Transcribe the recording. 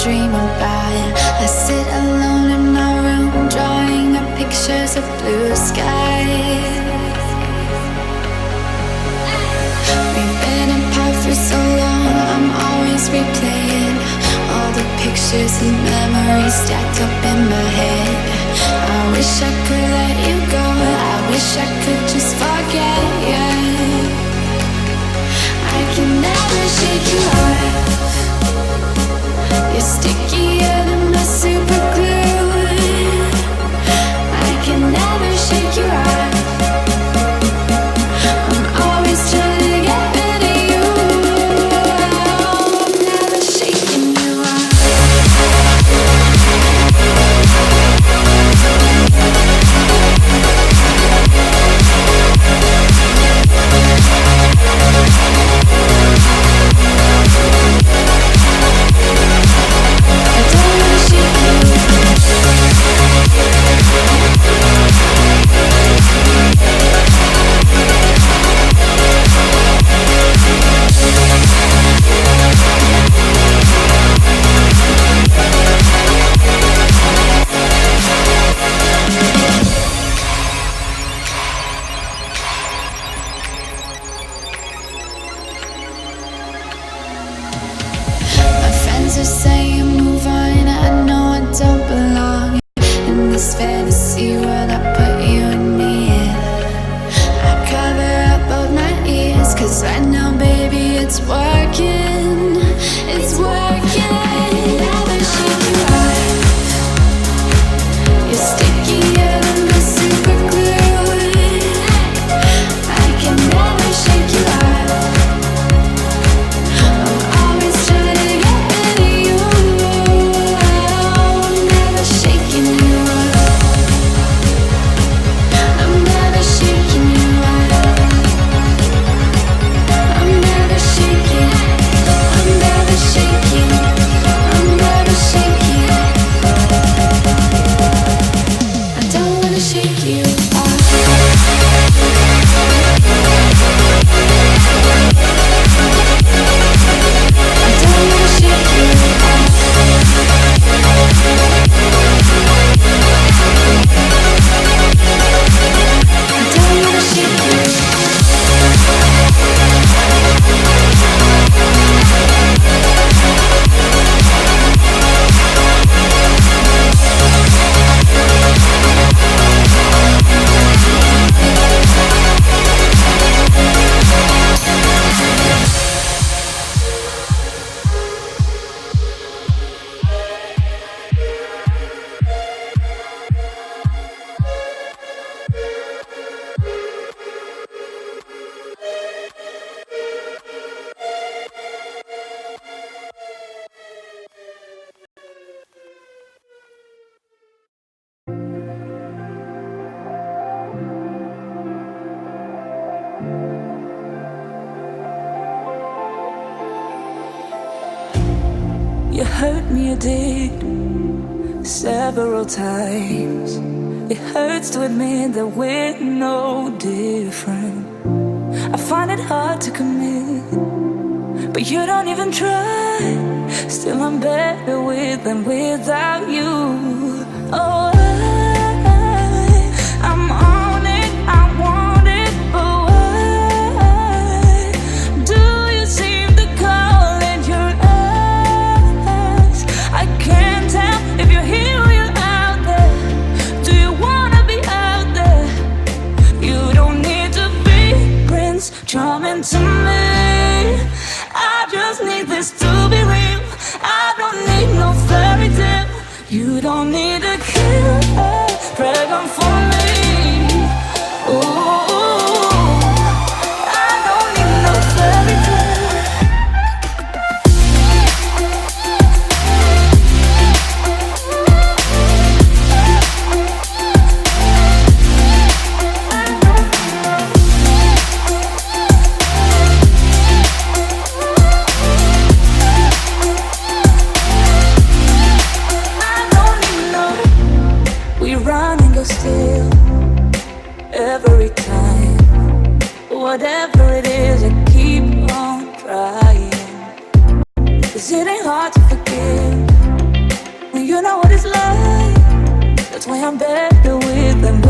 dream about. I sit alone in my room, drawing up pictures of blue skies. We've been apart for so long, I'm always replaying all the pictures and memories stacked up in my head. I wish I could let you go, I wish I could just forget you. I can never shake you off. You're stickier than my super glue. I can never shake you off. I'm always trying to get rid of you. I'm never shaking you off. Are saying move on, I know I don't belong in this fantasy world I put you and me in. I cover up both my ears, cause I know baby it's working. It's working. I can never shake you off. You're stickier than my super glue. I can never shake you off. I'm always trying to get rid of you. I'm never shaking you off. I'm never shaking you off. I'm never shaking. I'm never shaking. I'm never shaking. I don't wanna shake you off. I don't wanna shake you off. I don't wanna shake you. You hurt me, you did, several times. It hurts to admit that we're no different. I find it hard to commit, but you don't even try. Still I'm better with than without you. Oh, I'm on it, I want it, but why do you seem to call in your eyes? I can't tell if you're here or you're out there. Do you wanna be out there? You don't need to be Prince Charming to me. I just need this to be real. I don't need no fairy tale. You don't need a killer dragon for me. Ooh, I don't need no fairy tale. Still, every time, whatever it is, I keep on trying. 'Cause it ain't hard to forgive why I'm better with them.